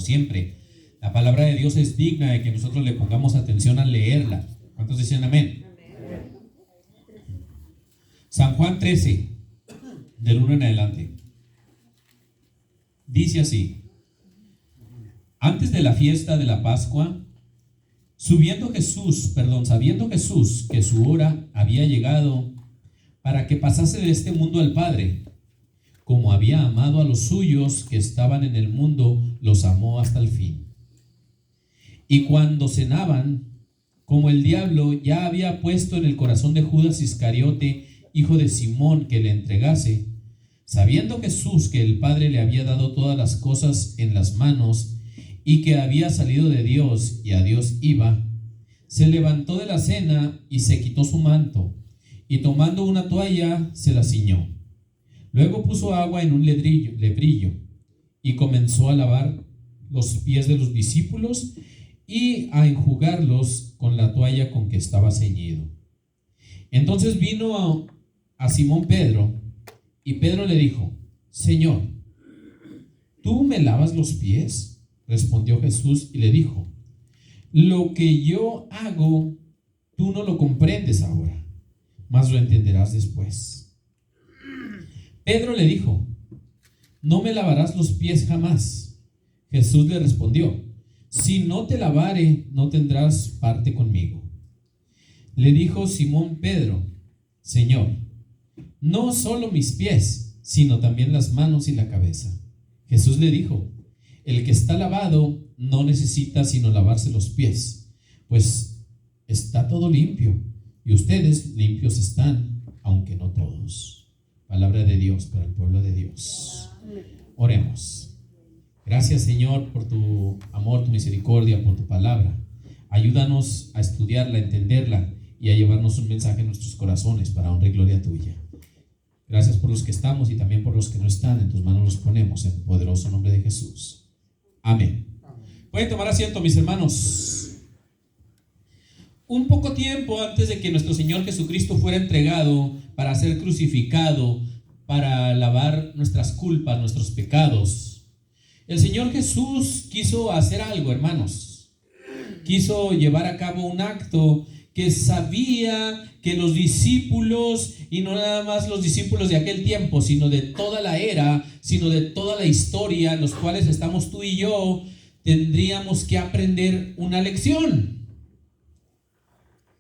siempre. La palabra de Dios es digna de que nosotros le pongamos atención al leerla. ¿Cuántos dicen amén? San Juan 13, del 1 en adelante. Dice así: antes de la fiesta de la Pascua, sabiendo Jesús que su hora había llegado para que pasase de este mundo al Padre, como había amado a los suyos que estaban en el mundo, los amó hasta el fin. Y cuando cenaban, como el diablo ya había puesto en el corazón de Judas Iscariote, hijo de Simón, que le entregase, sabiendo Jesús que el Padre le había dado todas las cosas en las manos y que había salido de Dios y a Dios iba, se levantó de la cena y se quitó su manto, y tomando una toalla se la ciñó. Luego puso agua en un lebrillo y comenzó a lavar los pies de los discípulos y a enjugarlos con la toalla con que estaba ceñido. Entonces vino a Simón Pedro, y Pedro le dijo: Señor, ¿tú me lavas los pies? Respondió Jesús y le dijo: lo que yo hago, tú no lo comprendes ahora, mas lo entenderás después. Pedro le dijo: no me lavarás los pies jamás. Jesús le respondió: si no te lavare, no tendrás parte conmigo. Le dijo Simón Pedro: Señor, no solo mis pies, sino también las manos y la cabeza. Jesús le dijo: el que está lavado no necesita sino lavarse los pies, pues está todo limpio, y ustedes limpios están, aunque no todos. Palabra de Dios para el pueblo de Dios. Oremos. Gracias, Señor, por tu amor, tu misericordia, por tu palabra. Ayúdanos a estudiarla, a entenderla y a llevarnos un mensaje en nuestros corazones para honra y gloria tuya. Gracias por los que estamos y también por los que no están. En tus manos los ponemos, en el poderoso nombre de Jesús. Amén. Pueden tomar asiento, mis hermanos. Un poco tiempo antes de que nuestro Señor Jesucristo fuera entregado para ser crucificado, para lavar nuestras culpas, nuestros pecados, el Señor Jesús quiso hacer algo, hermanos. Quiso llevar a cabo un acto que sabía que los discípulos, y no nada más los discípulos de aquel tiempo, sino de toda la era, sino de toda la historia en los cuales estamos tú y yo, tendríamos que aprender una lección.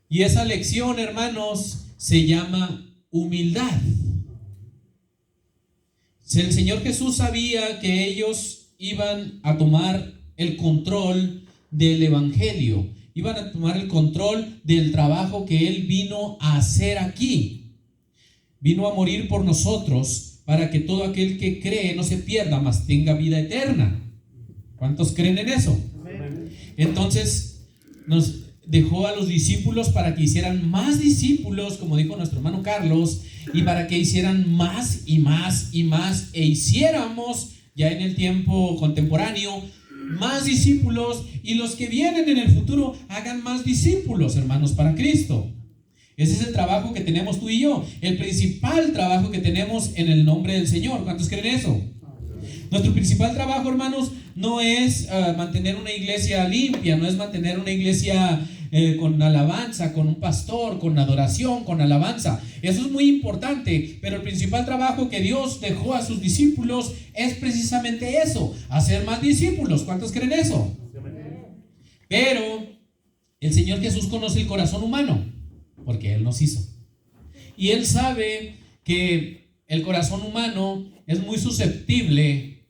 Y esa lección, hermanos, se llama humildad. El Señor Jesús sabía que ellos iban a tomar el control del evangelio, iban a tomar el control del trabajo que Él vino a hacer aquí. Vino a morir por nosotros para que todo aquel que cree no se pierda, mas tenga vida eterna. ¿Cuántos creen en eso? Entonces nos dejó a los discípulos para que hicieran más discípulos, como dijo nuestro hermano Carlos, y para que hicieran más y más y más, e hiciéramos ya en el tiempo contemporáneo más discípulos, y los que vienen en el futuro hagan más discípulos, hermanos, para Cristo. Ese es el trabajo que tenemos tú y yo, el principal trabajo que tenemos en el nombre del Señor. ¿Cuántos creen eso? Nuestro principal trabajo, hermanos, no es mantener una iglesia limpia, no es mantener una iglesia con alabanza, con un pastor, con adoración, con alabanza. Eso es muy importante, pero el principal trabajo que Dios dejó a sus discípulos es precisamente eso, hacer más discípulos. ¿Cuántos creen eso? Pero el Señor Jesús conoce el corazón humano, porque Él nos hizo. Y Él sabe que el corazón humano es muy susceptible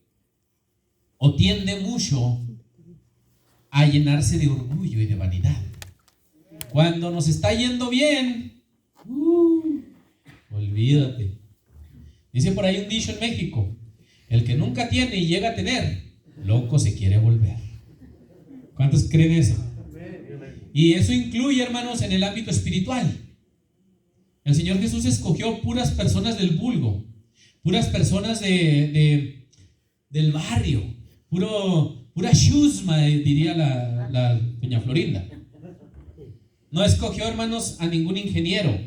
o tiende mucho a llenarse de orgullo y de vanidad. Cuando nos está yendo bien, olvídate. Dice por ahí un dicho en México: el que nunca tiene y llega a tener, loco se quiere volver. ¿Cuántos creen eso? Y eso incluye, hermanos, en el ámbito espiritual. El Señor Jesús escogió puras personas del vulgo, puras personas del barrio, pura chusma, diría la Peña Florinda. No escogió, hermanos, a ningún ingeniero.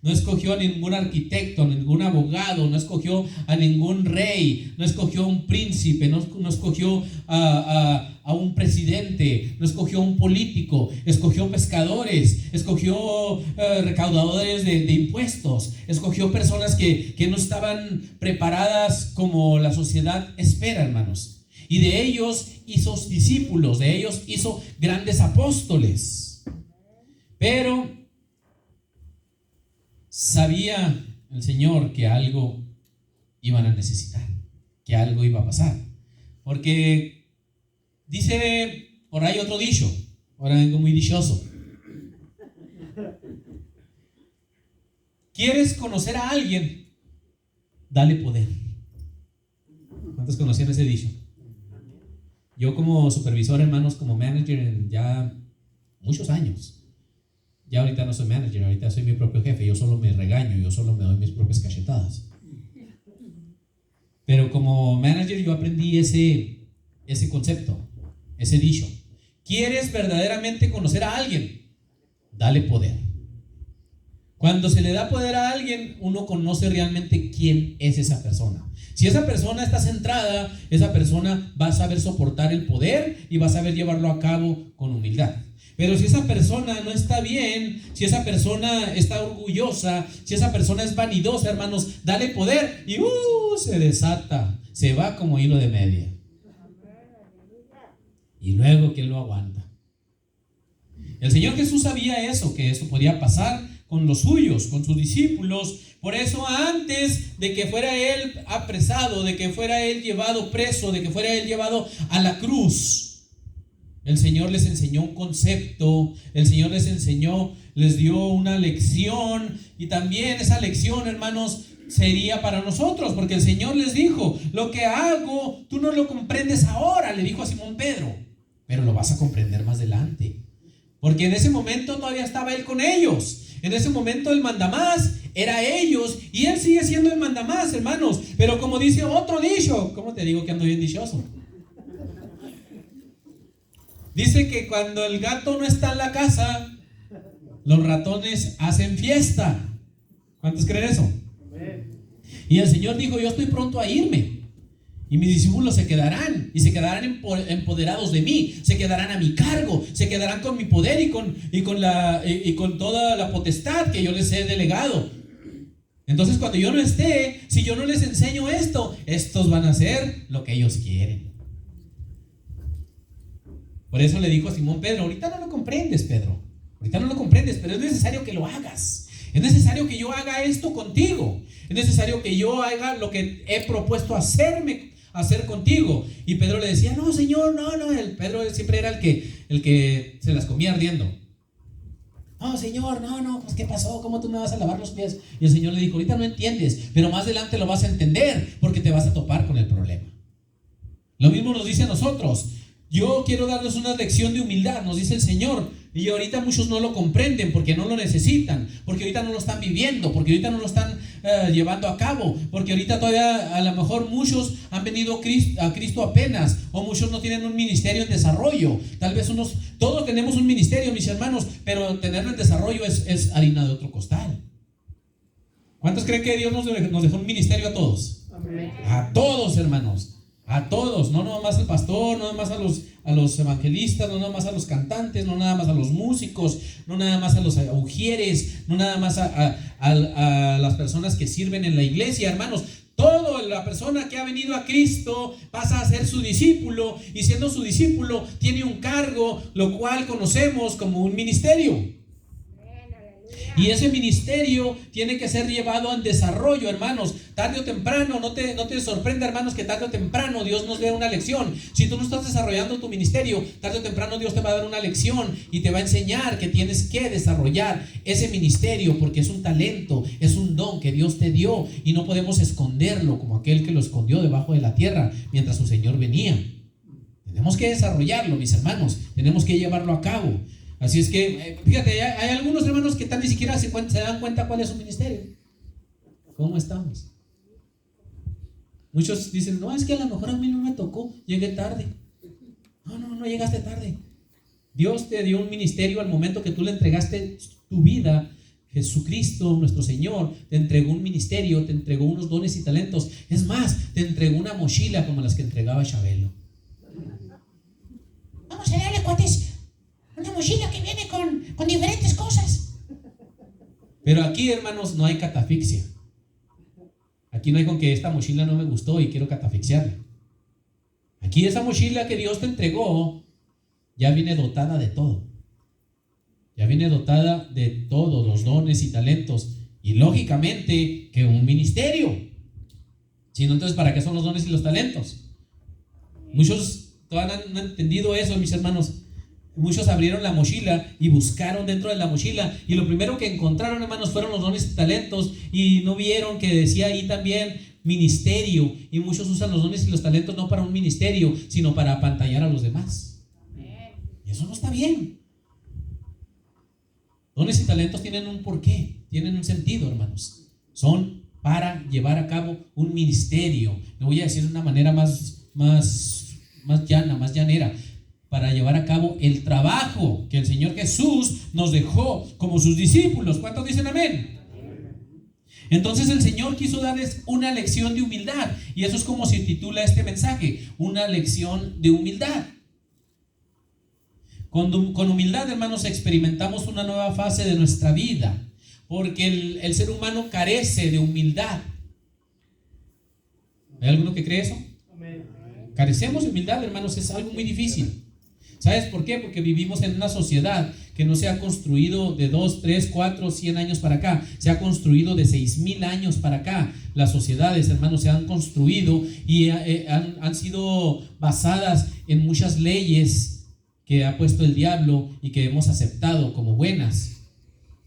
no escogió a ningún arquitecto, a ningún abogado, no escogió a ningún rey, no escogió a un príncipe, no escogió a un presidente, no escogió a un político, escogió pescadores, escogió recaudadores de impuestos, escogió personas que no estaban preparadas como la sociedad espera, hermanos. Y de ellos hizo discípulos, de ellos hizo grandes apóstoles. Pero sabía el Señor que algo iban a necesitar, que algo iba a pasar. Porque dice por ahí otro dicho, ahora vengo muy dichoso. ¿Quieres conocer a alguien? Dale poder. ¿Cuántos conocían ese dicho? Yo como supervisor, hermanos, como manager en ya muchos años. Ya ahorita no soy manager, ahorita soy mi propio jefe. Yo solo me regaño, yo solo me doy mis propias cachetadas. Pero como manager yo aprendí ese concepto, ese dicho. ¿Quieres verdaderamente conocer a alguien? Dale poder. Cuando se le da poder a alguien, uno conoce realmente quién es esa persona. Si esa persona está centrada, esa persona va a saber soportar el poder y va a saber llevarlo a cabo con humildad. Pero si esa persona no está bien, si esa persona está orgullosa, si esa persona es vanidosa, hermanos, dale poder y se desata, se va como hilo de media. Y luego, ¿quién lo aguanta? El Señor Jesús sabía eso, que eso podía pasar con los suyos, con sus discípulos. Por eso antes de que fuera Él apresado, de que fuera Él llevado preso, de que fuera Él llevado a la cruz, el Señor les enseñó un concepto, el Señor les dio una lección, y también esa lección, hermanos, sería para nosotros, porque el Señor les dijo: lo que hago, tú no lo comprendes ahora, le dijo a Simón Pedro, pero lo vas a comprender más adelante, porque en ese momento todavía estaba Él con ellos. En ese momento el mandamás era ellos, y Él sigue siendo el mandamás, hermanos. Pero como dice otro dicho, ¿cómo te digo que ando bien dichoso? Dice que cuando el gato no está en la casa, los ratones hacen fiesta. ¿Cuántos creen eso? Y el Señor dijo: yo estoy pronto a irme, y mis discípulos se quedarán, y se quedarán empoderados de mí, se quedarán a mi cargo, se quedarán con mi poder y con toda la potestad que yo les he delegado. Entonces, cuando yo no esté, si yo no les enseño esto, estos van a hacer lo que ellos quieren. Por eso le dijo a Simón Pedro: ahorita no lo comprendes, Pedro, ahorita no lo comprendes, pero es necesario que lo hagas. Es necesario que yo haga esto contigo. Es necesario que yo haga lo que he propuesto hacer contigo. Y Pedro le decía: no, Señor, no. Pedro siempre era el que se las comía ardiendo. No, Señor, no, pues ¿qué pasó? ¿Cómo tú me vas a lavar los pies? Y el Señor le dijo: ahorita no entiendes, pero más adelante lo vas a entender, porque te vas a topar con el problema. Lo mismo nos dice a nosotros. Yo quiero darles una lección de humildad, nos dice el Señor. Y ahorita muchos no lo comprenden porque no lo necesitan, porque ahorita no lo están viviendo, porque ahorita no lo están llevando a cabo, porque ahorita todavía a lo mejor muchos han venido a Cristo apenas, o muchos no tienen un ministerio en desarrollo. Tal vez todos tenemos un ministerio, mis hermanos, pero tenerlo en desarrollo es harina de otro costal. ¿Cuántos creen que Dios nos dejó un ministerio a todos? Amén. A todos, hermanos. A todos, no nada más al pastor, no nada más a los evangelistas, no nada más a los cantantes, no nada más a los músicos, no nada más a los ujieres, no nada más a las personas que sirven en la iglesia, hermanos. Toda la persona que ha venido a Cristo pasa a ser su discípulo, y siendo su discípulo tiene un cargo, lo cual conocemos como un ministerio. Y ese ministerio tiene que ser llevado en desarrollo, hermanos. Tarde o temprano, no te sorprenda, hermanos, que tarde o temprano Dios nos dé una lección. Si tú no estás desarrollando tu ministerio, tarde o temprano Dios te va a dar una lección y te va a enseñar que tienes que desarrollar ese ministerio, porque es un talento, es un don que Dios te dio, y no podemos esconderlo como aquel que lo escondió debajo de la tierra mientras su Señor venía. Tenemos que desarrollarlo, mis hermanos, tenemos que llevarlo a cabo. Así es que, fíjate, hay algunos hermanos que ni siquiera se dan cuenta cuál es su ministerio. ¿Cómo estamos? Muchos dicen: no, es que a lo mejor a mí no me tocó, llegué tarde. No llegaste tarde. Dios te dio un ministerio al momento que tú le entregaste tu vida, Jesucristo, nuestro Señor, te entregó un ministerio, te entregó unos dones y talentos. Es más, te entregó una mochila como las que entregaba Chabelo. Vamos a darle, cuates, una mochila que viene con diferentes cosas. Pero aquí, hermanos, no hay catafixia. Aquí no hay con que esta mochila no me gustó y quiero catafixiarla. Aquí esa mochila que Dios te entregó ya viene dotada de todo. Ya viene dotada de todos los dones y talentos. Y lógicamente que un ministerio. Si no, entonces ¿para qué son los dones y los talentos? Muchos todavía no han entendido eso, mis hermanos. Muchos abrieron la mochila y buscaron dentro de la mochila, y lo primero que encontraron, hermanos, fueron los dones y talentos, y no vieron que decía ahí también ministerio. Y muchos usan los dones y los talentos no para un ministerio, sino para apantallar a los demás. Y eso no está bien. Dones y talentos tienen un porqué, tienen un sentido, hermanos. Son para llevar a cabo un ministerio. Lo voy a decir de una manera más llana, más llanera. Para llevar a cabo el trabajo que el Señor Jesús nos dejó como sus discípulos. ¿Cuántos dicen amén? Entonces el Señor quiso darles una lección de humildad, y eso es como se titula este mensaje: una lección de humildad. Con humildad, hermanos, experimentamos una nueva fase de nuestra vida, porque el ser humano carece de humildad. ¿Hay alguno que cree eso? Carecemos de humildad, hermanos, es algo muy difícil. ¿Sabes por qué? Porque vivimos en una sociedad que no se ha construido de 2, 3, 4, 100 años para acá. Se ha construido de 6,000 años para acá. Las sociedades, hermanos, se han construido y han sido basadas en muchas leyes que ha puesto el diablo y que hemos aceptado como buenas.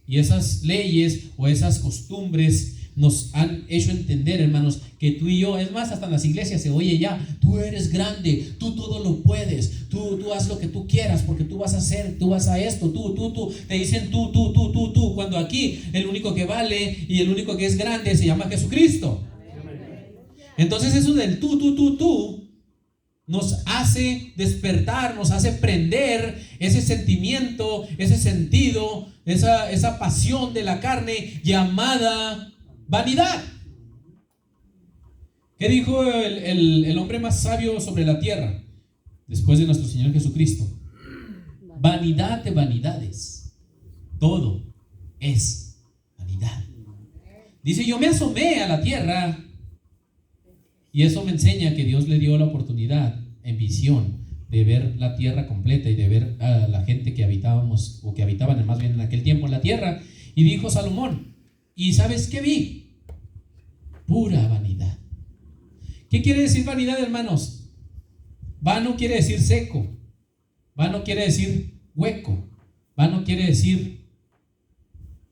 Y esas leyes o esas costumbres nos han hecho entender, hermanos, que tú y yo, es más, hasta en las iglesias se oye ya: tú eres grande, tú todo lo puedes, tú haz lo que tú quieras, porque tú vas a hacer, tú vas a esto, tú, te dicen tú, cuando aquí el único que vale y el único que es grande se llama Jesucristo. Entonces eso del tú nos hace despertar, nos hace prender ese sentimiento, ese sentido, esa pasión de la carne llamada vanidad. ¿Qué dijo el hombre más sabio sobre la tierra después de nuestro Señor Jesucristo? Vanidad de vanidades, todo es vanidad. Dice: yo me asomé a la tierra, y eso me enseña que Dios le dio la oportunidad en visión de ver la tierra completa y de ver a la gente que habitábamos, o que habitaban más bien en aquel tiempo en la tierra. Y dijo Salomón: ¿y sabes qué vi? Pura vanidad. ¿Qué quiere decir vanidad, hermanos? Vano quiere decir seco. Vano quiere decir hueco. Vano quiere decir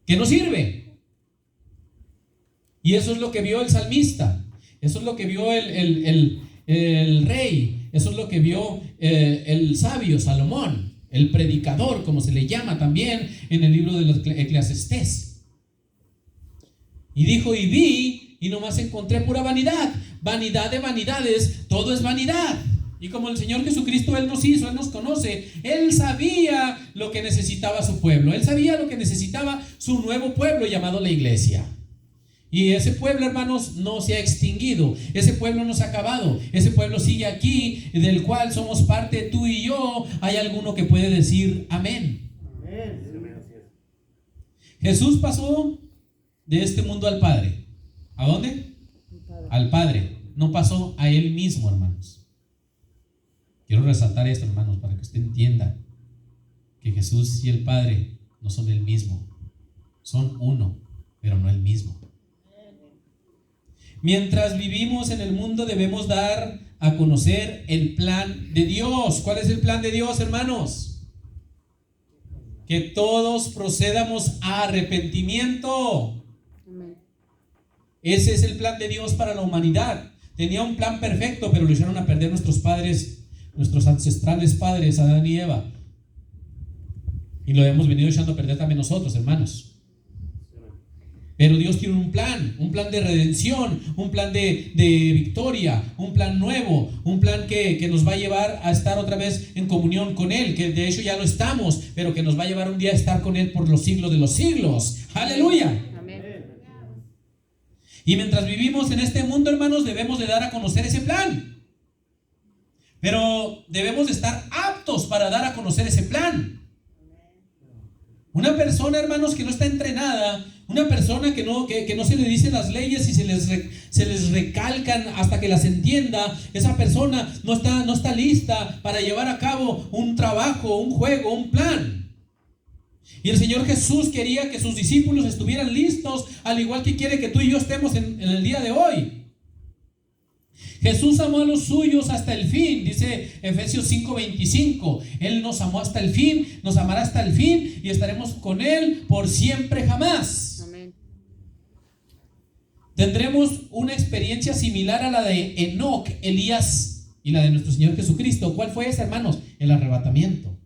que no sirve. Y eso es lo que vio el salmista. Eso es lo que vio el rey. Eso es lo que vio el sabio Salomón, el predicador, como se le llama también en el libro de los Eclesiastés. Y dijo: y vi, y nomás encontré pura vanidad. Vanidad de vanidades, todo es vanidad. Y como el Señor Jesucristo, Él nos hizo, Él nos conoce, Él sabía lo que necesitaba su pueblo. Él sabía lo que necesitaba su nuevo pueblo llamado la iglesia. Y ese pueblo, hermanos, no se ha extinguido. Ese pueblo no se ha acabado. Ese pueblo sigue aquí, del cual somos parte tú y yo. ¿Hay alguno que puede decir amén? Jesús pasó de este mundo al Padre. ¿A dónde? Al Padre. No pasó a Él mismo, hermanos. Quiero resaltar esto, hermanos, para que usted entienda que Jesús y el Padre no son el mismo. Son uno, pero no el mismo. Mientras vivimos en el mundo, debemos dar a conocer el plan de Dios. ¿Cuál es el plan de Dios, hermanos? Que todos procedamos a arrepentimiento. Ese es el plan de Dios para la humanidad. Tenía un plan perfecto, pero lo hicieron a perder nuestros padres, nuestros ancestrales padres, Adán y Eva. Y lo hemos venido echando a perder también nosotros, hermanos. Pero Dios tiene un plan de redención, un plan de victoria, un plan nuevo, un plan que nos va a llevar a estar otra vez en comunión con Él, que de hecho ya lo estamos, pero que nos va a llevar un día a estar con Él por los siglos de los siglos. ¡Aleluya! Y mientras vivimos en este mundo, hermanos, debemos de dar a conocer ese plan. Pero debemos de estar aptos para dar a conocer ese plan. Una persona, hermanos, que no está entrenada, una persona que no se le dicen las leyes y se les recalcan hasta que las entienda, esa persona no está lista para llevar a cabo un trabajo, un juego, un plan. Y el Señor Jesús quería que sus discípulos estuvieran listos, al igual que quiere que tú y yo estemos en el día de hoy. Jesús amó a los suyos hasta el fin, dice Efesios 5:25. Él nos amó hasta el fin, nos amará hasta el fin y estaremos con Él por siempre jamás. Amén. Tendremos una experiencia similar a la de Enoc, Elías y la de nuestro Señor Jesucristo. ¿Cuál fue esa, hermanos? El arrebatamiento.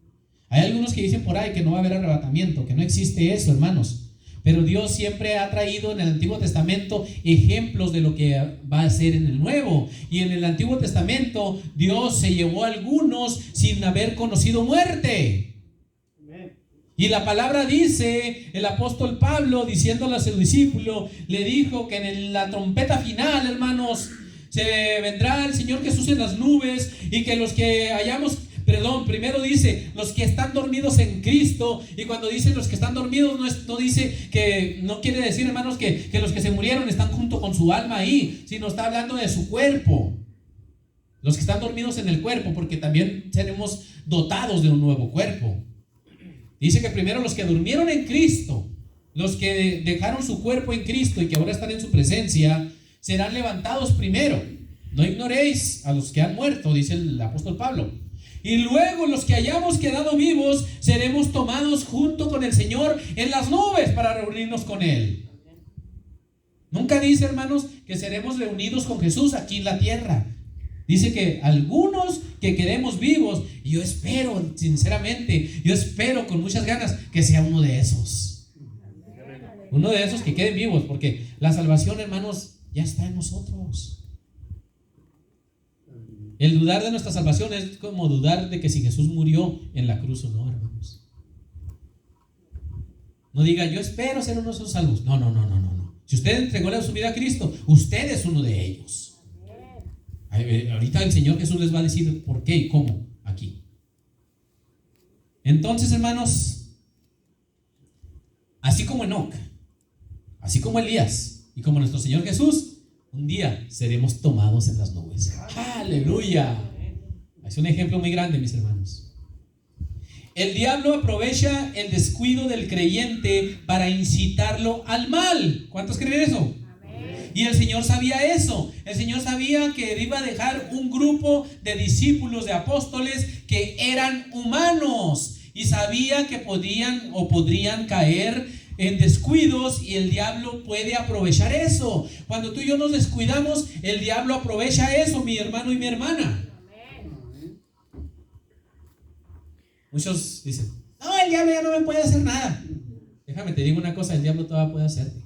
Hay algunos que dicen por ahí que no va a haber arrebatamiento, que no existe eso, hermanos. Pero Dios siempre ha traído en el Antiguo Testamento ejemplos de lo que va a ser en el Nuevo. Y en el Antiguo Testamento Dios se llevó a algunos sin haber conocido muerte. Y la palabra dice, el apóstol Pablo, diciéndole a su discípulo, le dijo que en la trompeta final, hermanos, se vendrá el Señor Jesús en las nubes y que los que primero dice los que están dormidos en Cristo, y cuando dice los que están dormidos no dice que, no quiere decir, hermanos, que los que se murieron están junto con su alma ahí, sino está hablando de su cuerpo, los que están dormidos en el cuerpo, porque también seremos dotados de un nuevo cuerpo. Dice que primero los que durmieron en Cristo, los que dejaron su cuerpo en Cristo y que ahora están en su presencia, serán levantados primero. No ignoréis a los que han muerto, dice el apóstol Pablo. Y luego los que hayamos quedado vivos seremos tomados junto con el Señor en las nubes para reunirnos con Él. Nunca dice, hermanos, que seremos reunidos con Jesús aquí en la tierra. Dice que algunos que quedemos vivos, y yo espero, sinceramente, yo espero con muchas ganas que sea uno de esos. Uno de esos que queden vivos, porque la salvación, hermanos, ya está en nosotros. El dudar de nuestra salvación es como dudar de que si Jesús murió en la cruz o no, hermanos. No diga, yo espero ser uno de esos salvos. No. Si usted entregó su vida a Cristo, usted es uno de ellos. Ahorita el Señor Jesús les va a decir por qué y cómo aquí. Entonces, hermanos, así como Enoc, así como Elías y como nuestro Señor Jesús, un día seremos tomados en las nubes. ¡Aleluya! Es un ejemplo muy grande, mis hermanos. El diablo aprovecha el descuido del creyente para incitarlo al mal. ¿Cuántos creen eso? Amén. Y el Señor sabía eso. El Señor sabía que iba a dejar un grupo de discípulos, de apóstoles que eran humanos, y sabía que podrían caer en descuidos, y el diablo puede aprovechar eso. Cuando tú y yo nos descuidamos, el diablo aprovecha eso, mi hermano y mi hermana. Amén. Muchos dicen, no, el diablo ya no me puede hacer nada. Déjame te digo una cosa, el diablo todavía puede hacerte.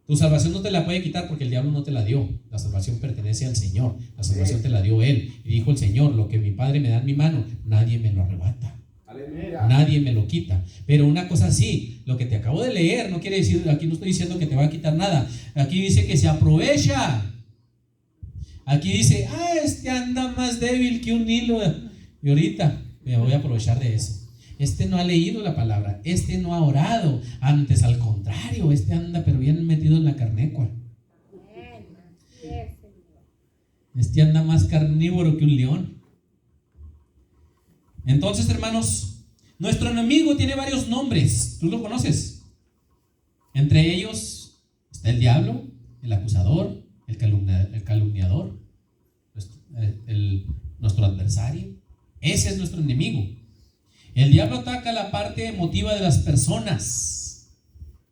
Tu salvación no te la puede quitar porque el diablo no te la dio. La salvación pertenece al Señor. La salvación te la dio Él. Y dijo el Señor, lo que mi Padre me da en mi mano, nadie me lo arrebata. Nadie me lo quita. Pero una cosa sí, lo que te acabo de leer no quiere decir, aquí no estoy diciendo que te va a quitar nada. Aquí dice que se aprovecha. Aquí dice, este anda más débil que un hilo, y ahorita me voy a aprovechar de eso. Este no ha leído la palabra, este no ha orado, antes al contrario, este anda pero bien metido en la carnecua. Este anda más carnívoro que un león. Entonces, hermanos, nuestro enemigo tiene varios nombres. ¿Tú lo conoces? Entre ellos está el diablo, el acusador, el calumniador, nuestro adversario. Ese es nuestro enemigo. El diablo ataca la parte emotiva de las personas.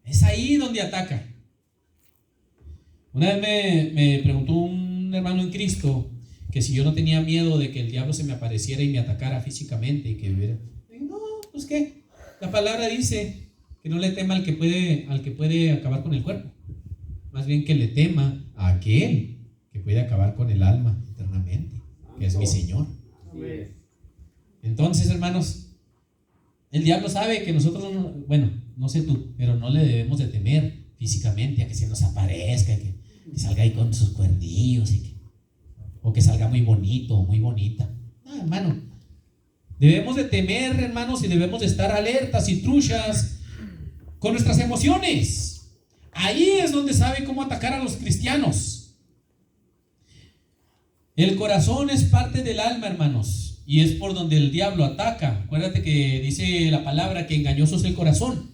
Es ahí donde ataca. Una vez me preguntó un hermano en Cristo que si yo no tenía miedo de que el diablo se me apareciera y me atacara físicamente y que viviera. No, pues qué. La palabra dice que no le tema al que puede acabar con el cuerpo. Más bien que le tema a aquel que puede acabar con el alma eternamente, que es mi Señor. Entonces, hermanos, el diablo sabe que nosotros, no sé tú, pero no le debemos de temer físicamente a que se nos aparezca, que salga ahí con sus cuernillos o que salga muy bonito o muy bonita. No, hermano, debemos de temer, hermanos, y debemos de estar alertas y truchas con nuestras emociones. Ahí es donde sabe cómo atacar a los cristianos. El corazón es parte del alma, hermanos, y es por donde el diablo ataca. Acuérdate que dice la palabra que engañoso es el corazón,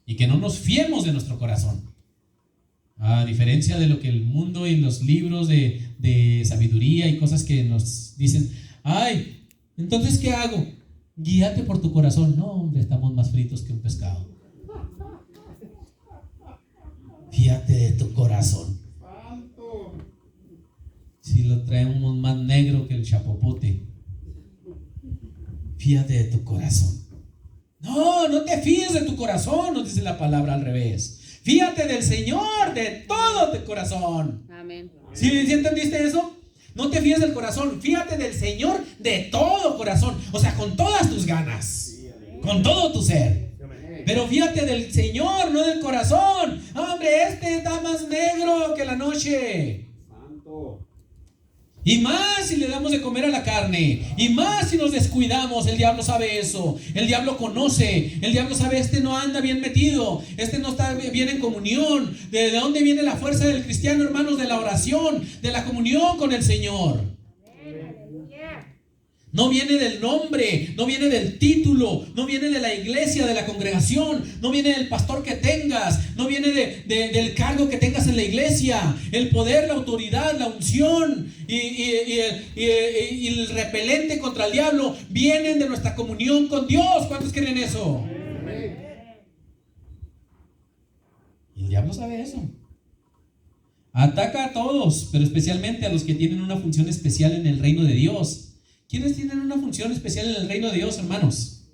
y que no nos fiemos de nuestro corazón. A diferencia de lo que el mundo y los libros de sabiduría y cosas que nos dicen, ay, entonces ¿qué hago? Guíate por tu corazón. No, hombre, estamos más fritos que un pescado. Fíjate de tu corazón. Si lo traemos más negro que el chapopote. Fíjate de tu corazón. No te fíes de tu corazón, nos dice la palabra al revés. Fíjate del Señor de todo tu corazón. Amén. ¿Sí entendiste eso? No te fíes del corazón, fíjate del Señor de todo corazón. O sea, con todas tus ganas, con todo tu ser. Pero fíjate del Señor, no del corazón. Hombre, este está más negro que la noche. Y más si le damos de comer a la carne. Y más si nos descuidamos. El diablo sabe eso. El diablo conoce. El diablo sabe, este no anda bien metido. Este no está bien en comunión. ¿De dónde viene la fuerza del cristiano, hermanos? De la oración, de la comunión con el Señor. No viene del nombre, no viene del título, no viene de la iglesia, de la congregación, no viene del pastor que tengas, no viene del cargo que tengas en la iglesia. El poder, la autoridad, la unción y el repelente contra el diablo vienen de nuestra comunión con Dios. ¿Cuántos creen eso? Y el diablo sabe eso. Ataca a todos, pero especialmente a los que tienen una función especial en el reino de Dios. ¿Quiénes tienen una función especial en el reino de Dios, hermanos?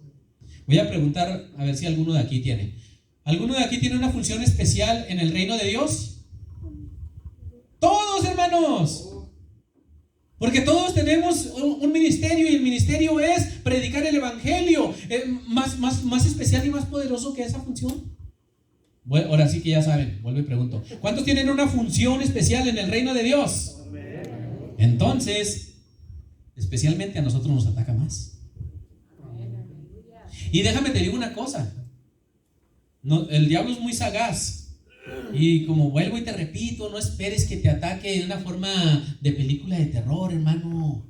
Voy a preguntar a ver si alguno de aquí tiene. ¿Alguno de aquí tiene una función especial en el reino de Dios? Todos, hermanos. Porque todos tenemos un ministerio, y el ministerio es predicar el evangelio. Más especial y más poderoso que esa función. Bueno, ahora sí que ya saben, vuelvo y pregunto. ¿Cuántos tienen una función especial en el reino de Dios? Entonces, especialmente a nosotros nos ataca más. Y déjame te digo una cosa. El diablo es muy sagaz. Y como vuelvo y te repito, no esperes que te ataque de una forma de película de terror, hermano.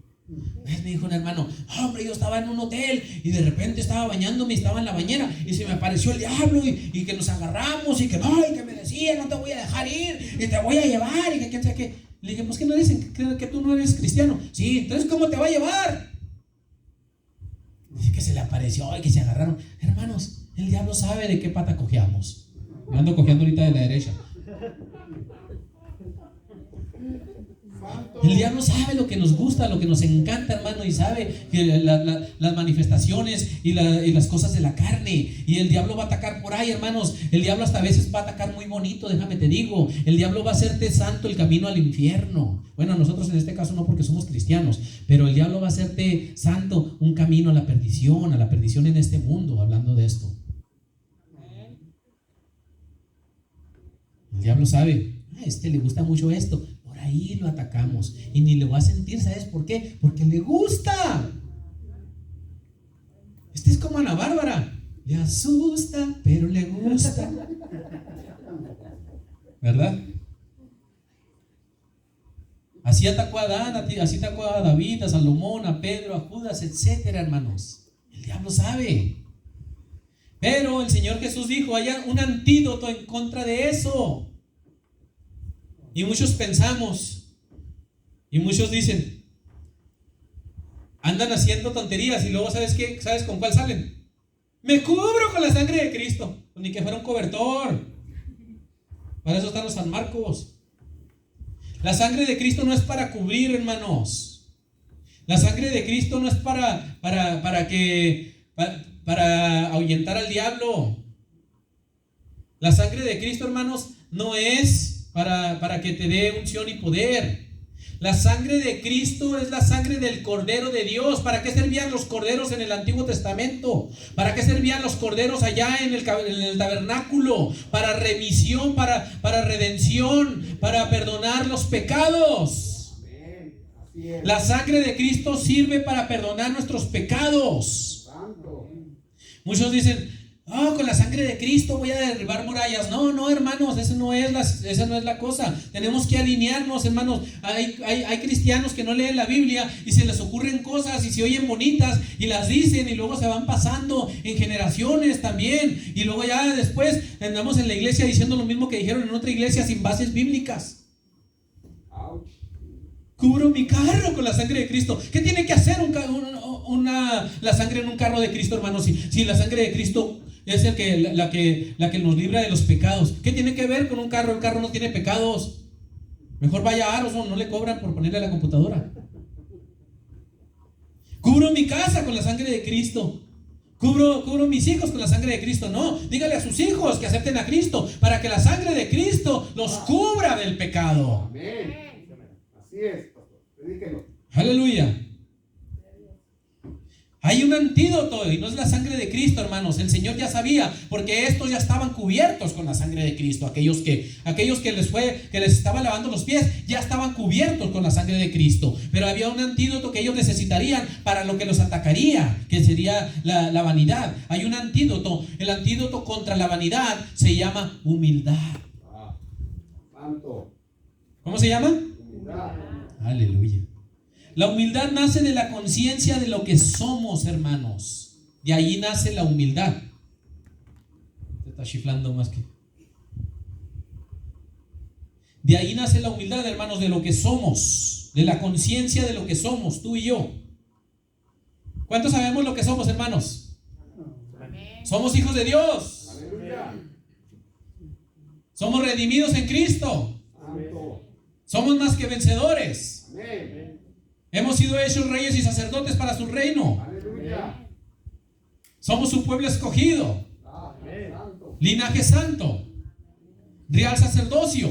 Me dijo un hermano, hombre, yo estaba en un hotel y de repente estaba bañándome y estaba en la bañera y se me apareció el diablo y que nos agarramos y que no, y que me decía, no te voy a dejar ir y te voy a llevar y que quién sabe qué. Le dije, pues que no dicen que tú no eres cristiano. Sí, entonces ¿cómo te va a llevar? Dice que se le apareció y que se agarraron. Hermanos, el diablo sabe de qué pata cojeamos. Me ando cojeando ahorita de la derecha. El diablo sabe lo que nos gusta, lo que nos encanta, hermano, y sabe que las manifestaciones y las cosas de la carne. Y el diablo va a atacar por ahí, hermanos. El diablo hasta a veces va a atacar muy bonito, déjame te digo. El diablo va a hacerte santo el camino al infierno. Bueno, nosotros en este caso no, porque somos cristianos, pero el diablo va a hacerte santo un camino a la perdición en este mundo, hablando de esto. El diablo sabe, a este le gusta mucho esto. Ahí lo atacamos y ni lo va a sentir. ¿Sabes por qué? Porque le gusta. Este es como Ana Bárbara, le asusta pero le gusta, ¿verdad? Así atacó a Adán, así atacó a David, a Salomón, a Pedro, a Judas, etcétera, hermanos. El diablo sabe. Pero el Señor Jesús dijo, hay un antídoto en contra de eso. Y muchos pensamos, y muchos dicen, andan haciendo tonterías, y luego ¿sabes qué? ¿Sabes con cuál salen? Me cubro con la sangre de Cristo. Pues ni que fuera un cobertor. Para eso están los San Marcos. La sangre de Cristo no es para cubrir, hermanos. La sangre de Cristo no es para para ahuyentar al diablo. La sangre de Cristo, hermanos, no es para que te dé unción y poder. La sangre de Cristo es la sangre del Cordero de Dios. ¿Para qué servían los corderos en el Antiguo Testamento? ¿Para qué servían los corderos allá en el tabernáculo? Para remisión, para redención, para perdonar los pecados. La sangre de Cristo sirve para perdonar nuestros pecados. Muchos dicen: con la sangre de Cristo voy a derribar murallas. No, hermanos, esa no es la cosa. Tenemos que alinearnos, hermanos. Hay cristianos que no leen la Biblia y se les ocurren cosas y se oyen bonitas y las dicen y luego se van pasando en generaciones también. Y luego ya después andamos en la iglesia diciendo lo mismo que dijeron en otra iglesia sin bases bíblicas. Cubro mi carro con la sangre de Cristo. ¿Qué tiene que hacer la sangre en un carro de Cristo, hermanos? Si la sangre de Cristo es la que nos libra de los pecados. ¿Qué tiene que ver con un carro? El carro no tiene pecados. Mejor vaya a Aros, no le cobran por ponerle a la computadora. Cubro mi casa con la sangre de Cristo. Cubro mis hijos con la sangre de Cristo. No, dígale a sus hijos que acepten a Cristo para que la sangre de Cristo los cubra del pecado. Amén. Así es, pastor. Predíquelo. Aleluya. Hay un antídoto y no es la sangre de Cristo, hermanos. El Señor ya sabía, porque estos ya estaban cubiertos con la sangre de Cristo. Aquellos que les estaba lavando los pies ya estaban cubiertos con la sangre de Cristo. Pero había un antídoto que ellos necesitarían para lo que los atacaría, que sería la vanidad. Hay un antídoto. El antídoto contra la vanidad se llama humildad. Santo. ¿Cómo se llama? Humildad. Aleluya. La humildad nace de la conciencia de lo que somos, hermanos. De ahí nace la humildad. Te está chiflando más que. De ahí nace la humildad, hermanos, de lo que somos, de la conciencia de lo que somos, tú y yo. ¿Cuántos sabemos lo que somos, hermanos? Somos hijos de Dios. Aleluya. Somos redimidos en Cristo. Santo. Somos más que vencedores. Amén. Hemos sido hechos reyes y sacerdotes para su reino. Aleluya. Somos su pueblo escogido, Amén. Santo. linaje santo, real sacerdocio,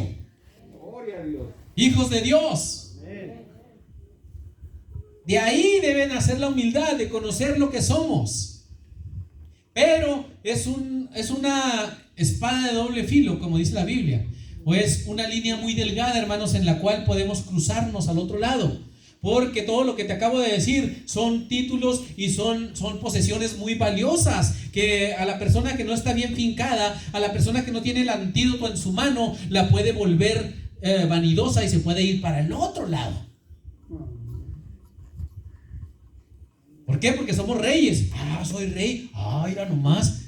Gloria a Dios. hijos de Dios. Amén. De ahí debe nacer la humildad de conocer lo que somos. Pero es una espada de doble filo, como dice la Biblia. O es una línea muy delgada, hermanos, en la cual podemos cruzarnos al otro lado. Porque todo lo que te acabo de decir son títulos y son posesiones muy valiosas que a la persona que no está bien fincada, a la persona que no tiene el antídoto en su mano, la puede volver vanidosa y se puede ir para el otro lado. ¿Por qué? Porque somos reyes. Soy rey. Mira nomás.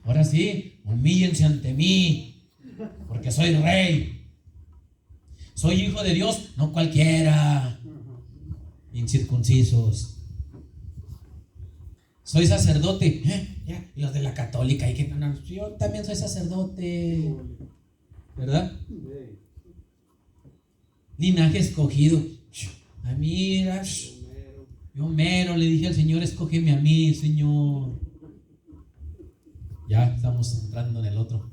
Ahora sí, humíllense ante mí, porque soy rey. Soy hijo de Dios, no cualquiera. Incircuncisos. Soy sacerdote. Y los de la católica, yo también soy sacerdote, ¿verdad? Linaje escogido. Mira, yo mero le dije al Señor: escógeme a mí, Señor. Ya estamos entrando en el otro.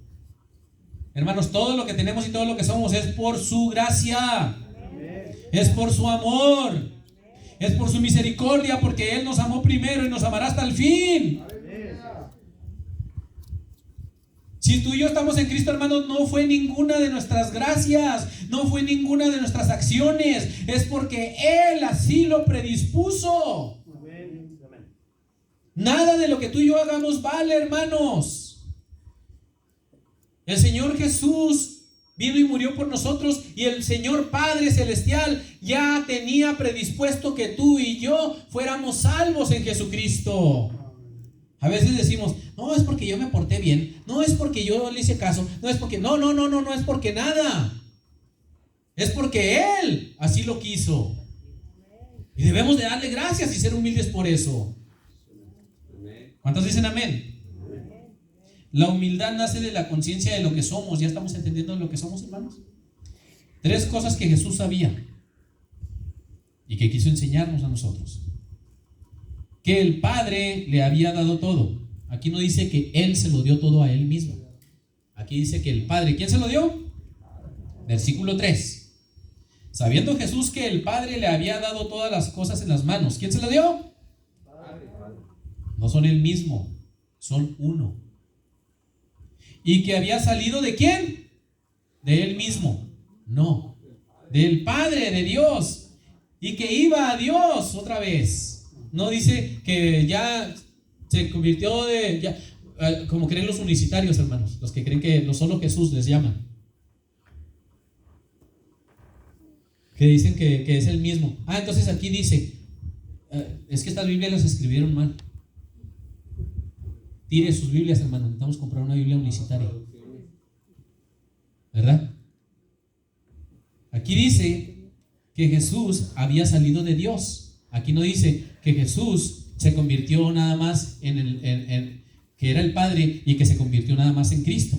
Hermanos, todo lo que tenemos y todo lo que somos es por su gracia. Es por su amor. Es por su misericordia, porque Él nos amó primero y nos amará hasta el fin. Si tú y yo estamos en Cristo, hermanos, no fue ninguna de nuestras gracias, no fue ninguna de nuestras acciones, es porque Él así lo predispuso. Nada de lo que tú y yo hagamos vale, hermanos. El Señor Jesús vino y murió por nosotros, y el Señor Padre Celestial ya tenía predispuesto que tú y yo fuéramos salvos en Jesucristo. A veces decimos: no, es porque yo me porté bien, no es porque yo le hice caso, no es porque, no es porque nada. Es porque Él así lo quiso. Y debemos de darle gracias y ser humildes por eso. ¿Cuántos dicen amén? La humildad nace de la conciencia de lo que somos. ¿Ya estamos entendiendo lo que somos, hermanos? 3 cosas que Jesús sabía y que quiso enseñarnos a nosotros. que el Padre le había dado todo. Aquí no dice que Él se lo dio todo a Él mismo. Aquí dice que el Padre, ¿quién se lo dio? Versículo 3. Sabiendo Jesús que el Padre le había dado todas las cosas en las manos, ¿quién se lo dio? No son el mismo, son uno. ¿Y que había salido de quién? De Él mismo. No, del Padre, de Dios. Y que iba a Dios otra vez. No dice que ya se convirtió de... Ya, como creen los unicitarios, hermanos, los que creen que no solo Jesús les llama. Que dicen que es el mismo. Entonces aquí dice, es que estas Biblias las escribieron mal. Tire sus Biblias, hermano. Necesitamos comprar una Biblia unicitaria, ¿verdad? Aquí dice que Jesús había salido de Dios. Aquí no dice que Jesús se convirtió nada más en que era el Padre y que se convirtió nada más en Cristo.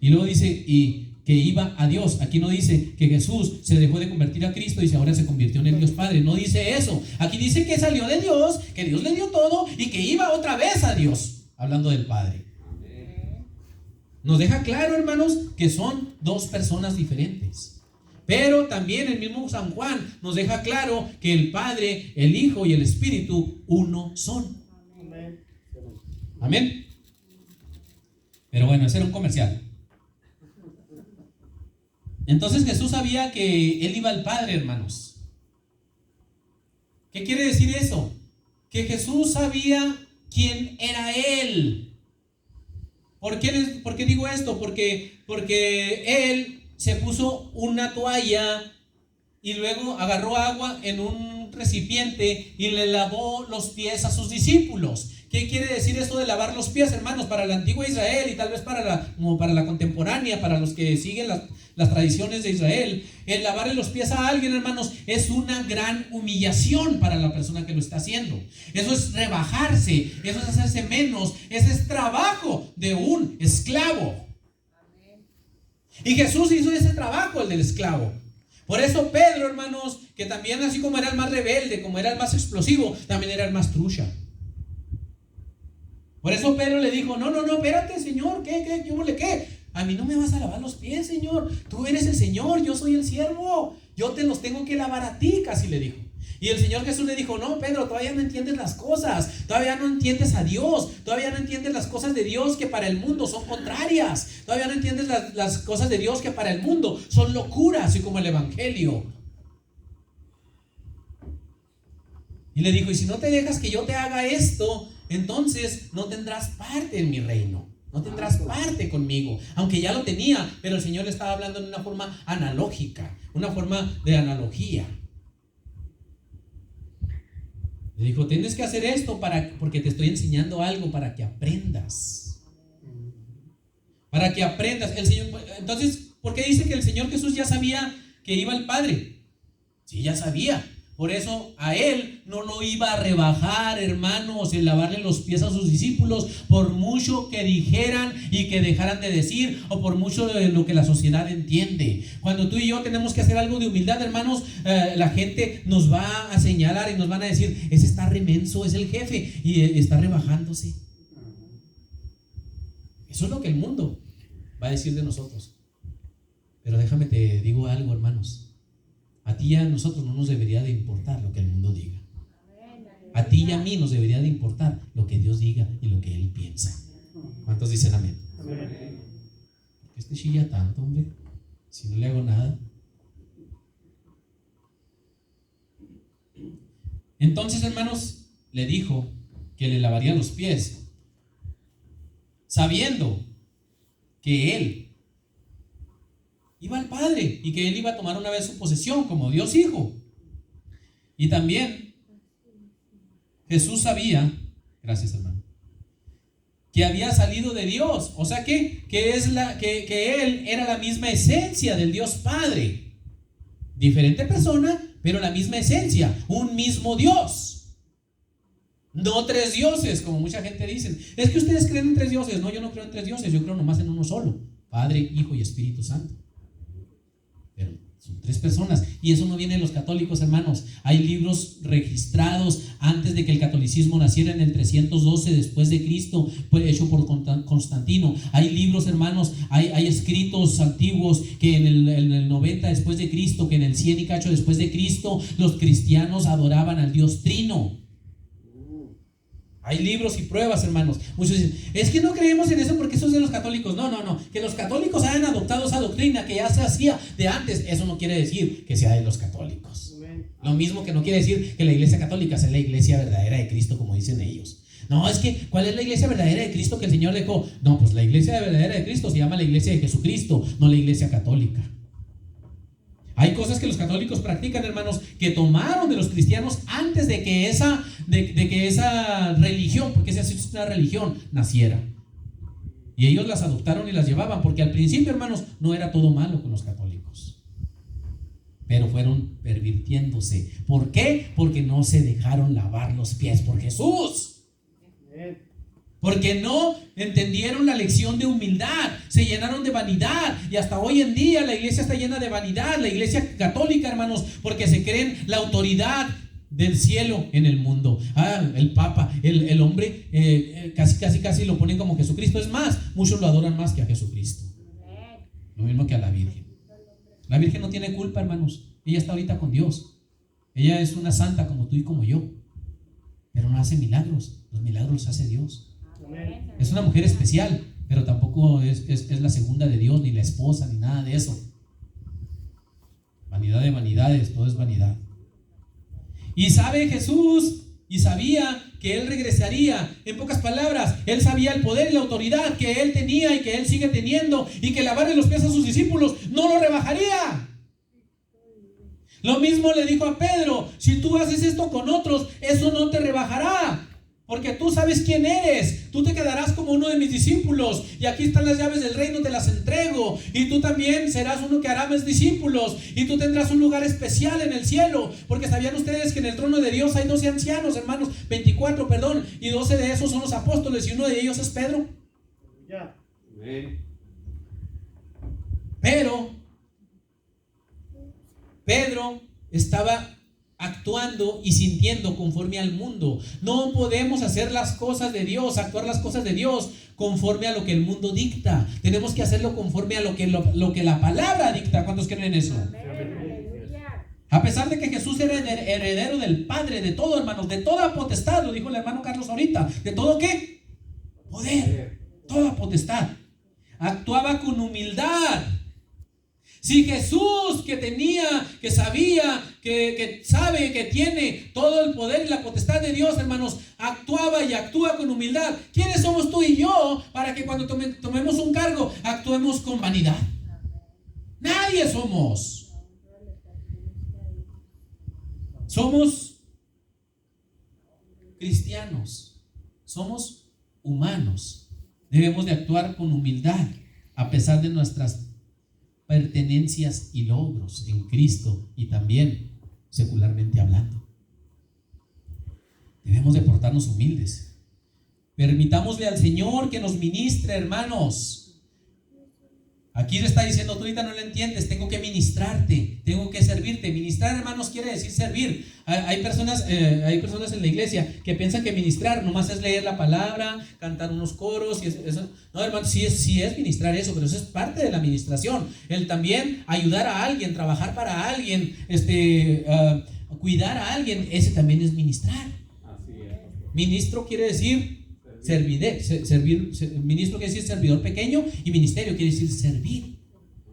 Y luego dice y que iba a Dios. Aquí no dice que Jesús se dejó de convertir a Cristo y ahora se convirtió en el Dios Padre. No dice eso. Aquí dice que salió de Dios, que Dios le dio todo y que iba otra vez a Dios. Hablando del Padre. Nos deja claro, hermanos, que son dos personas diferentes. Pero también el mismo San Juan nos deja claro que el Padre, el Hijo y el Espíritu uno son. Amén. Pero bueno, ese era un comercial. Entonces Jesús sabía que Él iba al Padre, hermanos. ¿Qué quiere decir eso? Que Jesús sabía quién era Él. ¿Por qué digo esto? Porque Él se puso una toalla y luego agarró agua en un recipiente y le lavó los pies a sus discípulos. ¿Qué quiere decir esto de lavar los pies, hermanos? Para la antigua Israel y tal vez para la contemporánea, para los que siguen las tradiciones de Israel, el lavarle los pies a alguien, hermanos, es una gran humillación para la persona que lo está haciendo. Eso es rebajarse, eso es hacerse menos, ese es trabajo de un esclavo. Y Jesús hizo ese trabajo, el del esclavo. Por eso Pedro, hermanos, que también así como era el más rebelde, como era el más explosivo, también era el más trucha. Por eso Pedro le dijo, no, espérate, Señor, ¿qué? A mí no me vas a lavar los pies, Señor. Tú eres el Señor, yo soy el siervo. Yo te los tengo que lavar a ti, casi le dijo. Y el Señor Jesús le dijo, no, Pedro, todavía no entiendes las cosas. Todavía no entiendes a Dios. Todavía no entiendes las cosas de Dios que para el mundo son contrarias. Todavía no entiendes las cosas de Dios que para el mundo son locuras, así como el Evangelio. Y le dijo, y si no te dejas que yo te haga esto, entonces no tendrás parte en mi reino. No tendrás parte conmigo, aunque ya lo tenía, pero el Señor le estaba hablando en una forma analógica, una forma de analogía. Le dijo, tienes que hacer esto porque te estoy enseñando algo para que aprendas. Para que aprendas. El Señor, entonces, ¿por qué dice que el Señor Jesús ya sabía que iba al Padre? Sí, ya sabía. Por eso a Él no lo iba a rebajar, hermanos, el lavarle los pies a sus discípulos, por mucho que dijeran y que dejaran de decir, o por mucho de lo que la sociedad entiende. Cuando tú y yo tenemos que hacer algo de humildad, hermanos, la gente nos va a señalar y nos van a decir, ese está remenso, es el jefe y está rebajándose. Eso es lo que el mundo va a decir de nosotros. Pero déjame te digo algo, hermanos. A ti y a nosotros no nos debería de importar lo que el mundo diga. A ti y a mí nos debería de importar lo que Dios diga y lo que Él piensa. ¿Cuántos dicen amén? Amén. ¿Por qué chilla tanto, hombre? Si no le hago nada. Entonces, hermanos, le dijo que le lavaría los pies, sabiendo que Él iba al Padre y que Él iba a tomar una vez su posesión como Dios Hijo. Y también Jesús sabía, gracias hermano, que había salido de Dios, o sea que Él era la misma esencia del Dios Padre, diferente persona, pero la misma esencia, un mismo Dios, no tres dioses, como mucha gente dice. Es que ustedes creen en tres dioses. No, yo no creo en tres dioses, yo creo nomás en uno solo, Padre, Hijo y Espíritu Santo. Pero son tres personas, y eso no viene de los católicos, hermanos. Hay libros registrados antes de que el catolicismo catolicismo naciera en el 312 después de Cristo, fue hecho por Constantino. Hay libros, hermanos, hay escritos antiguos que en el 90 después de Cristo, que en el 100 y cacho después de Cristo, los cristianos adoraban al Dios Trino. Hay libros y pruebas, hermanos. Muchos dicen, es que no creemos en eso porque eso es de los católicos. No. Que los católicos hayan adoptado esa doctrina que ya se hacía de antes, eso no quiere decir que sea de los católicos. Lo mismo que no quiere decir que la iglesia católica sea la iglesia verdadera de Cristo, como dicen ellos. No, es que, ¿cuál es la iglesia verdadera de Cristo que el Señor dejó? No, pues la iglesia verdadera de Cristo se llama la iglesia de Jesucristo, no la iglesia católica. Hay cosas que los católicos practican, hermanos, que tomaron de los cristianos antes de que esa religión, porque esa es una religión, naciera. Y ellos las adoptaron y las llevaban, porque al principio, hermanos, no era todo malo con los católicos. Pero fueron pervirtiéndose. ¿Por qué? Porque no se dejaron lavar los pies por Jesús. Porque no entendieron la lección de humildad, se llenaron de vanidad, y hasta hoy en día la iglesia está llena de vanidad, la iglesia católica, hermanos, porque se creen la autoridad del cielo en el mundo. El Papa, el hombre, casi lo ponen como Jesucristo. Es más, muchos lo adoran más que a Jesucristo. Lo mismo que a la Virgen. La Virgen no tiene culpa, hermanos. Ella está ahorita con Dios. Ella es una santa como tú y como yo, pero no hace milagros. Los milagros los hace Dios. Es una mujer especial, pero tampoco es la segunda de Dios, ni la esposa, ni nada de eso. Vanidad de vanidades, todo es vanidad. Y sabe Jesús, y sabía que Él regresaría. En pocas palabras, Él sabía el poder y la autoridad que Él tenía y que Él sigue teniendo, y que lavarle los pies a sus discípulos no lo rebajaría. Lo mismo le dijo a Pedro: si tú haces esto con otros, eso no te rebajará, porque tú sabes quién eres. Tú te quedarás como uno de mis discípulos, y aquí están las llaves del reino, te las entrego, y tú también serás uno que hará mis discípulos, y tú tendrás un lugar especial en el cielo. Porque sabían ustedes que en el trono de Dios hay 12 ancianos, hermanos, 24, perdón, y 12 de esos son los apóstoles, y uno de ellos es Pedro. Pero Pedro estaba actuando y sintiendo conforme al mundo. No podemos hacer las cosas de Dios, actuar las cosas de Dios conforme a lo que el mundo dicta. Tenemos que hacerlo conforme a lo que la palabra dicta. ¿Cuántos creen eso? A pesar de que Jesús era heredero del Padre, de todo, hermanos, de toda potestad, lo dijo el hermano Carlos ahorita, ¿de todo qué? Poder, toda potestad. Actuaba con humildad. Si Jesús, que sabía, que sabe, que tiene todo el poder y la potestad de Dios, hermanos, actuaba y actúa con humildad, ¿quiénes somos tú y yo para que cuando tomemos un cargo actuemos con vanidad? Nadie somos. Somos cristianos, somos humanos. Debemos de actuar con humildad a pesar de nuestras pertenencias y logros en Cristo, y también secularmente hablando. Debemos de portarnos humildes. Permitámosle al Señor que nos ministre, hermanos. Aquí le está diciendo: tú ahorita no le entiendes, tengo que ministrarte, tengo que servirte. Ministrar, hermanos, quiere decir servir. Hay personas en la iglesia que piensan que ministrar nomás es leer la palabra, cantar unos coros y eso. No, hermanos, sí es ministrar eso, pero eso es parte de la administración. El también ayudar a alguien, trabajar para alguien, cuidar a alguien, ese también es ministrar. Así es. Ministro quiere decir servir. Ministro quiere decir servidor pequeño, y ministerio quiere decir servir.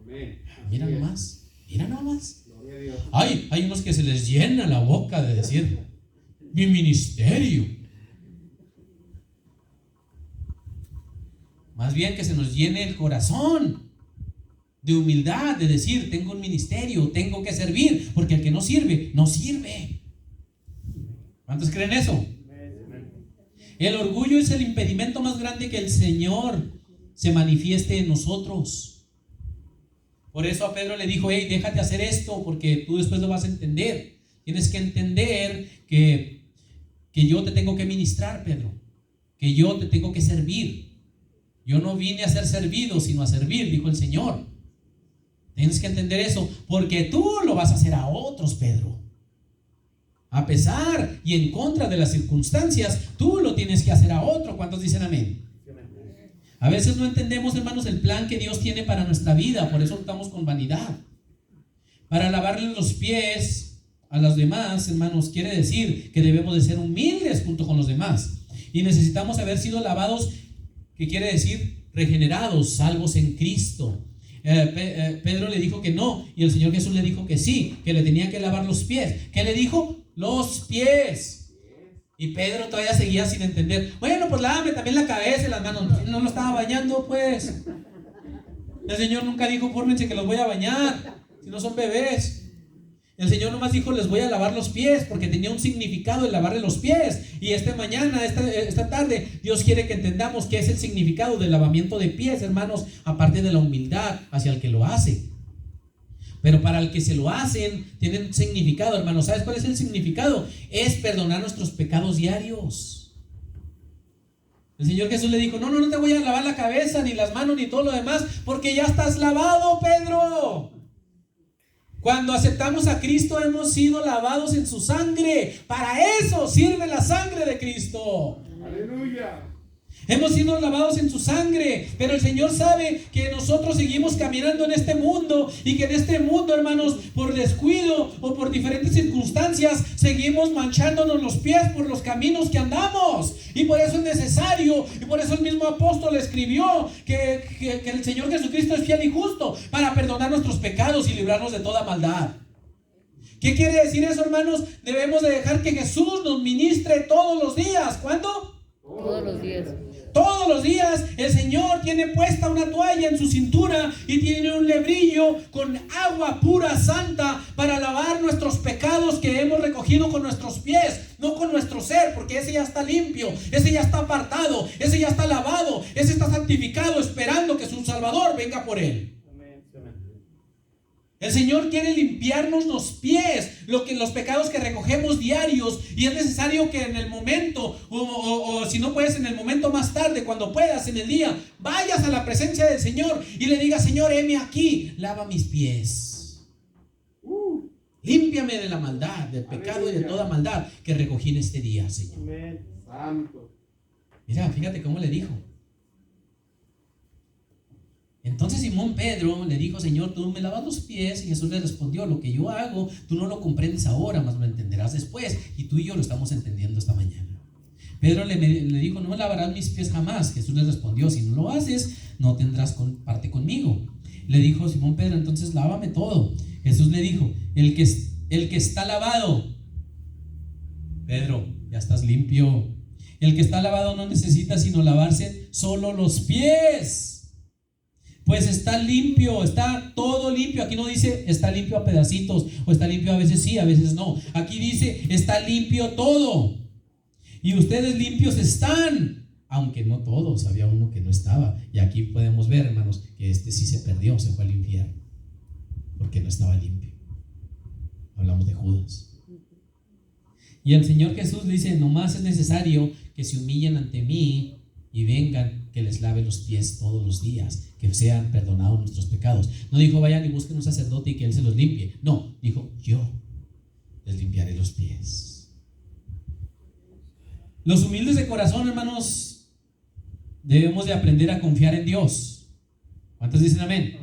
Amén. Mira nomás. Gloria a Dios. Hay unos que se les llena la boca de decir mi ministerio. Más bien que se nos llene el corazón de humildad, de decir: tengo un ministerio, tengo que servir, porque el que no sirve, no sirve. ¿Cuántos creen eso? El orgullo es el impedimento más grande que el Señor se manifieste en nosotros. Por eso a Pedro le dijo: hey, déjate hacer esto, porque tú después lo vas a entender. Tienes que entender que yo te tengo que ministrar, Pedro, que yo te tengo que servir. Yo no vine a ser servido, sino a servir, dijo el Señor. Tienes que entender eso, porque tú lo vas a hacer a otros, Pedro. A pesar y en contra de las circunstancias, tú lo tienes que hacer a otro. ¿Cuántos dicen amén? A veces no entendemos, hermanos, el plan que Dios tiene para nuestra vida. Por eso estamos con vanidad. Para lavarle los pies a los demás, hermanos, quiere decir que debemos de ser humildes junto con los demás. Y necesitamos haber sido lavados, que quiere decir regenerados, salvos en Cristo. Pedro le dijo que no, y el Señor Jesús le dijo que sí, que le tenía que lavar los pies. ¿Qué le dijo? Los pies. Y Pedro todavía seguía sin entender. Bueno, pues lávame también la cabeza y las manos. No lo estaba bañando, pues. El Señor nunca dijo, fórmense que los voy a bañar, si no son bebés. El Señor nomás dijo, les voy a lavar los pies, porque tenía un significado el lavarle los pies. Y esta tarde, Dios quiere que entendamos qué es el significado del lavamiento de pies, hermanos, aparte de la humildad hacia el que lo hace. Pero para el que se lo hacen, tienen un significado, hermanos. ¿Sabes cuál es el significado? Es perdonar nuestros pecados diarios. El Señor Jesús le dijo, no te voy a lavar la cabeza, ni las manos, ni todo lo demás, porque ya estás lavado, Pedro. Cuando aceptamos a Cristo, hemos sido lavados en su sangre. Para eso sirve la sangre de Cristo. Aleluya. Hemos sido lavados en su sangre, pero el Señor sabe que nosotros seguimos caminando en este mundo y que en este mundo, hermanos, por descuido o por diferentes circunstancias, seguimos manchándonos los pies por los caminos que andamos. Y por eso es necesario, y por eso el mismo apóstol escribió que el Señor Jesucristo es fiel y justo para perdonar nuestros pecados y librarnos de toda maldad. ¿Qué quiere decir eso, hermanos? Debemos de dejar que Jesús nos ministre todos los días. ¿Cuándo? Todos los días. Todos los días el Señor tiene puesta una toalla en su cintura y tiene un lebrillo con agua pura, santa, para lavar nuestros pecados que hemos recogido con nuestros pies, no con nuestro ser, porque ese ya está limpio, ese ya está apartado, ese ya está lavado, ese está santificado, esperando que su Salvador venga por él. El Señor quiere limpiarnos los pies, los pecados que recogemos diarios, y es necesario que en el momento, o si no puedes en el momento más tarde, cuando puedas en el día, vayas a la presencia del Señor y le digas, Señor, heme aquí, lava mis pies. Límpiame de la maldad, del pecado y de toda maldad que recogí en este día, Señor. Amén. Santo. Mira, fíjate cómo le dijo. Entonces Simón Pedro le dijo, Señor, tú me lavas los pies. Y Jesús le respondió, lo que yo hago, tú no lo comprendes ahora, mas lo entenderás después. Y tú y yo lo estamos entendiendo esta mañana. Pedro le dijo, no me lavarás mis pies jamás. Jesús le respondió, si no lo haces, no tendrás parte conmigo. Le dijo Simón Pedro, entonces lávame todo. Jesús le dijo, el que está lavado, Pedro, ya estás limpio. El que está lavado no necesita sino lavarse solo los pies, pues está limpio, está todo limpio. Aquí no dice está limpio a pedacitos, o está limpio a veces sí, a veces no. Aquí dice está limpio todo. Y ustedes limpios están, aunque no todos, había uno que no estaba. Y aquí podemos ver, hermanos, que este sí se perdió, se fue al infierno, porque no estaba limpio. Hablamos de Judas. Y el Señor Jesús le dice, nomás es necesario que se humillen ante mí y vengan, que les lave los pies todos los días, que sean perdonados nuestros pecados. No dijo, vayan y busquen un sacerdote y que él se los limpie. No, dijo, yo les limpiaré los pies. Los humildes de corazón, hermanos, debemos de aprender a confiar en Dios. ¿Cuántos dicen amén?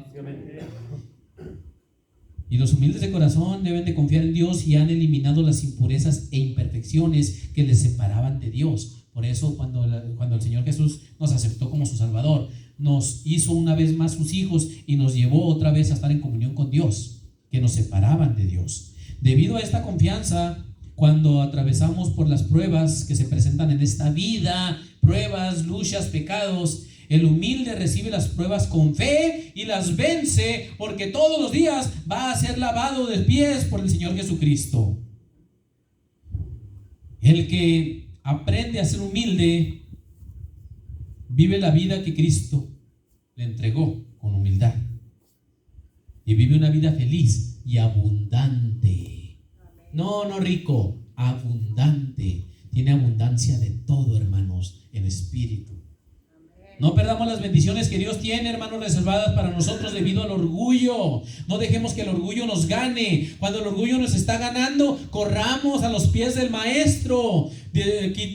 Y los humildes de corazón deben de confiar en Dios y han eliminado las impurezas e imperfecciones que les separaban de Dios. Por eso cuando el Señor Jesús nos aceptó como su Salvador, nos hizo una vez más sus hijos y nos llevó otra vez a estar en comunión con Dios, que nos separaban de Dios. Debido a esta confianza, cuando atravesamos por las pruebas que se presentan en esta vida, pruebas, luchas, pecados, el humilde recibe las pruebas con fe y las vence, porque todos los días va a ser lavado de pies por el Señor Jesucristo. El que aprende a ser humilde vive la vida que Cristo le entregó con humildad, y vive una vida feliz y abundante. No rico, abundante. Tiene abundancia de todo, hermanos, en espíritu. No perdamos las bendiciones que Dios tiene, hermanos, reservadas para nosotros debido al orgullo. No dejemos que el orgullo nos gane. Cuando el orgullo nos está ganando, corramos a los pies del Maestro.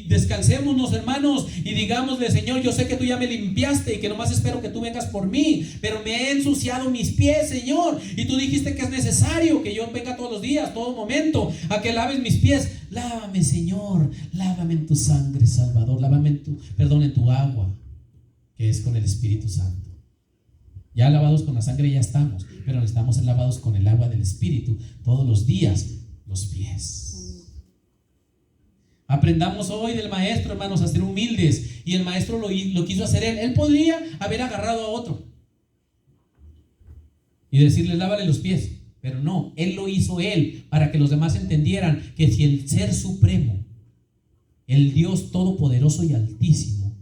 Descansémonos, hermanos, y digámosle: Señor, yo sé que tú ya me limpiaste y que nomás espero que tú vengas por mí, pero me he ensuciado mis pies, Señor, y tú dijiste que es necesario que yo venga todos los días, todo momento, a que laves mis pies. Lávame, Señor, lávame en tu sangre, Salvador, lávame en tu agua, que es con el Espíritu Santo. Ya lavados con la sangre ya estamos, pero estamos lavados con el agua del Espíritu todos los días, los pies. Aprendamos hoy del Maestro, hermanos, a ser humildes. Y el Maestro lo quiso hacer él. Él podría haber agarrado a otro y decirle: lávale los pies. Pero no, él lo hizo él, para que los demás entendieran que si el Ser Supremo, el Dios Todopoderoso y Altísimo,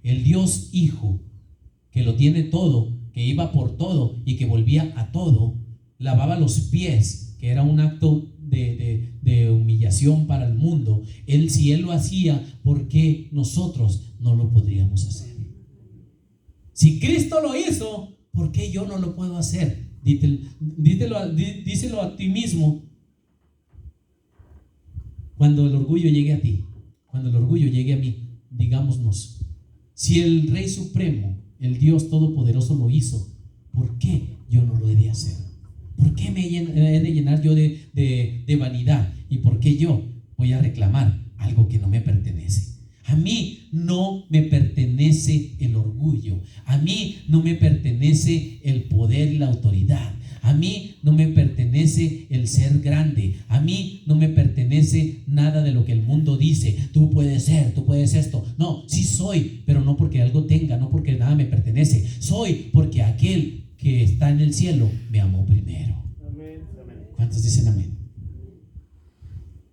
el Dios Hijo, que lo tiene todo, que iba por todo y que volvía a todo, lavaba los pies, que era un acto de humillación para el mundo. Si él lo hacía, ¿por qué nosotros no lo podríamos hacer? Si Cristo lo hizo, ¿por qué yo no lo puedo hacer? Díselo a ti mismo. Cuando el orgullo llegue a ti, cuando el orgullo llegue a mí, digámonos: si el Rey Supremo, el Dios Todopoderoso lo hizo, ¿por qué yo no lo he de hacer? ¿Por qué me he de llenar yo de vanidad? ¿Y por qué yo voy a reclamar algo que no me pertenece? A mí no me pertenece el orgullo. A mí no me pertenece el poder y la autoridad. A mí no me pertenece el ser grande. A mí no me pertenece nada de lo que el mundo dice. Tú puedes ser, tú puedes esto. No, sí soy, pero no porque algo tenga, no porque nada me pertenece. Soy porque aquel que está en el cielo me amó primero. Amén. Amén. ¿Cuántos dicen amén?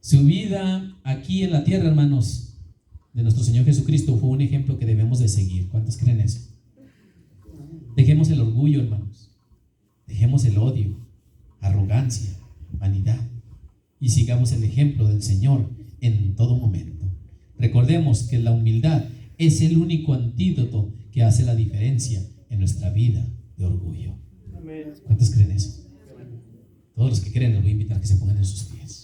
Su vida aquí en la tierra, hermanos, de nuestro Señor Jesucristo, fue un ejemplo que debemos de seguir. ¿Cuántos creen eso? Dejemos el orgullo, hermanos. Dejemos el odio, arrogancia, vanidad, y sigamos el ejemplo del Señor en todo momento. Recordemos que la humildad es el único antídoto que hace la diferencia en nuestra vida de orgullo. Amén. ¿Cuántos creen eso? Todos los que creen, les voy a invitar a que se pongan en sus pies.